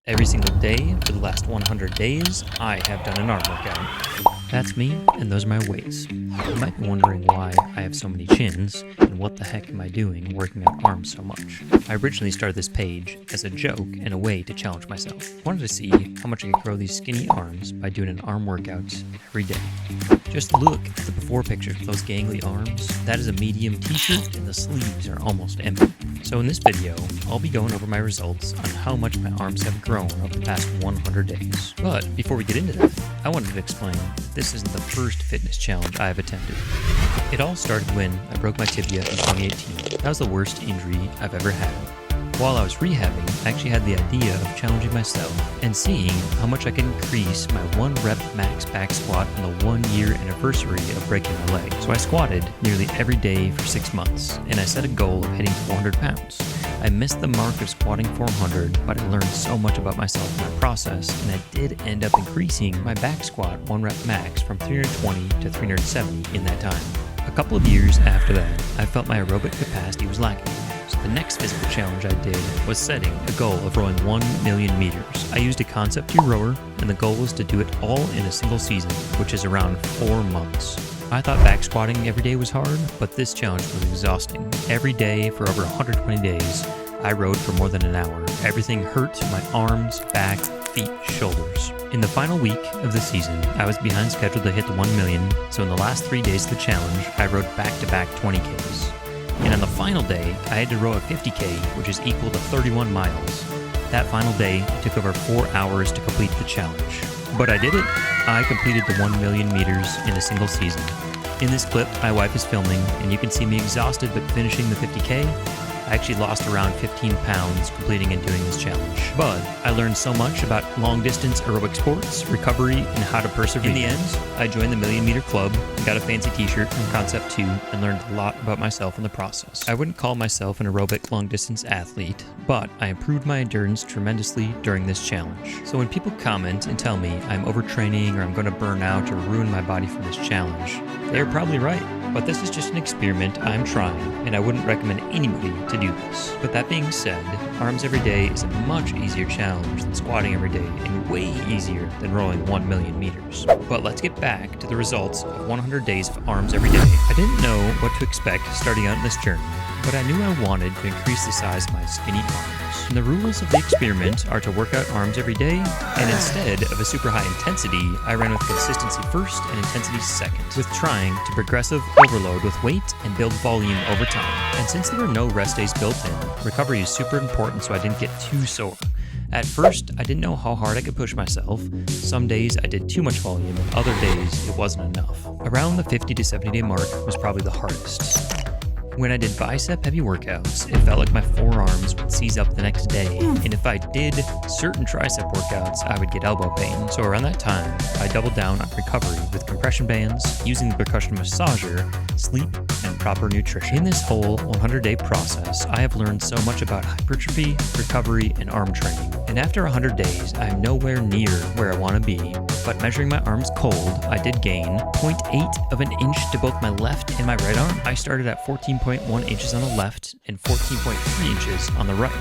Every single day for the last 100 days, I have done an arm workout. That's me, and those are my weights. You might be wondering why I have so many chins, and what the heck am I doing working out arms so much? I originally started this page as a joke and a way to challenge myself. I wanted to see how much I could grow these skinny arms by doing an arm workout every day. Just look at the before picture of those gangly arms. That is a medium t-shirt, and the sleeves are almost empty. So in this video, I'll be going over my results on how much my arms have grown over the past 100 days. But before we get into that, I wanted to explain that this isn't the first fitness challenge I have attempted. It all started when I broke my tibia in 2018. That was the worst injury I've ever had. While I was rehabbing, I actually had the idea of challenging myself and seeing how much I can increase my 1 rep max back squat on the 1 year anniversary of breaking my leg. So I squatted nearly every day for 6 months, and I set a goal of hitting 400 pounds. I missed the mark of squatting 400, but I learned so much about myself in the process, and I did end up increasing my back squat 1 rep max from 320 to 370 in that time. A couple of years after that, I felt my aerobic capacity was lacking. So the next physical challenge I did was setting a goal of rowing 1 million meters. I used a Concept2 rower, and the goal was to do it all in a single season, which is around 4 months. I thought back squatting every day was hard, but this challenge was exhausting. Every day for over 120 days, I rowed for more than an hour. Everything hurt: my arms, back, feet, shoulders. In the final week of the season, I was behind schedule to hit the 1 million, so in the last 3 days of the challenge, I rowed back-to-back 20Ks. And on the final day, I had to row a 50K, which is equal to 31 miles. That final day took over 4 hours to complete the challenge. But I did it. I completed the 1 million meters in a single season. In this clip, my wife is filming, and you can see me exhausted but finishing the 50K. I actually lost around 15 pounds completing and doing this challenge. But I learned so much about long-distance aerobic sports, recovery, and how to persevere. In the end, I joined the Million Meter Club, got a fancy t-shirt from Concept2, and learned a lot about myself in the process. I wouldn't call myself an aerobic long-distance athlete, but I improved my endurance tremendously during this challenge. So when people comment and tell me I'm overtraining or I'm going to burn out or ruin my body from this challenge, they're probably right. But this is just an experiment I'm trying, and I wouldn't recommend anybody to do this. But that being said, arms every day is a much easier challenge than squatting every day, and way easier than rowing 1 million meters. But let's get back to the results of 100 days of arms every day. I didn't know what to expect starting out in this journey, but I knew I wanted to increase the size of my skinny arms. And the rules of the experiment are to work out arms every day, and instead of a super high intensity, I ran with consistency first and intensity second, with trying to progressive overload with weight and build volume over time. And since there were no rest days built in, recovery is super important so I didn't get too sore. At first, I didn't know how hard I could push myself. Some days I did too much volume, other days it wasn't enough. Around the 50 to 70 day mark was probably the hardest. When I did bicep heavy workouts, it felt like my forearms would seize up the next day, and if I did certain tricep workouts, I would get elbow pain. So around that time, I doubled down on recovery with compression bands, using the percussion massager, sleep, and proper nutrition. In this whole 100-day process, I have learned so much about hypertrophy, recovery, and arm training. And after 100 days, I am nowhere near where I want to be, but measuring my arms cold, I did gain 0.8 of an inch to both my left and my right arm. I started at 14.1 inches on the left and 14.3 inches on the right.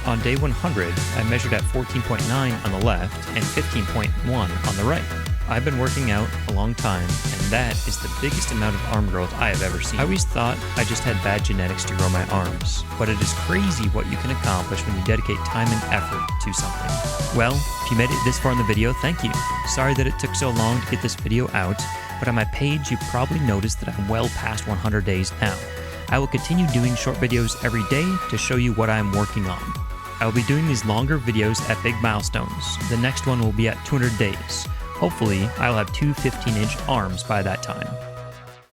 On day 100, I measured at 14.9 on the left and 15.1 on the right. I've been working out a long time, and that is the biggest amount of arm growth I have ever seen. I always thought I just had bad genetics to grow my arms, but it is crazy what you can accomplish when you dedicate time and effort to something. Well, if you made it this far in the video, thank you. Sorry that it took so long to get this video out, but on my page you probably noticed that I'm well past 100 days now. I will continue doing short videos every day to show you what I am working on. I will be doing these longer videos at big milestones. The next one will be at 200 days. Hopefully, I'll have two 15-inch arms by that time.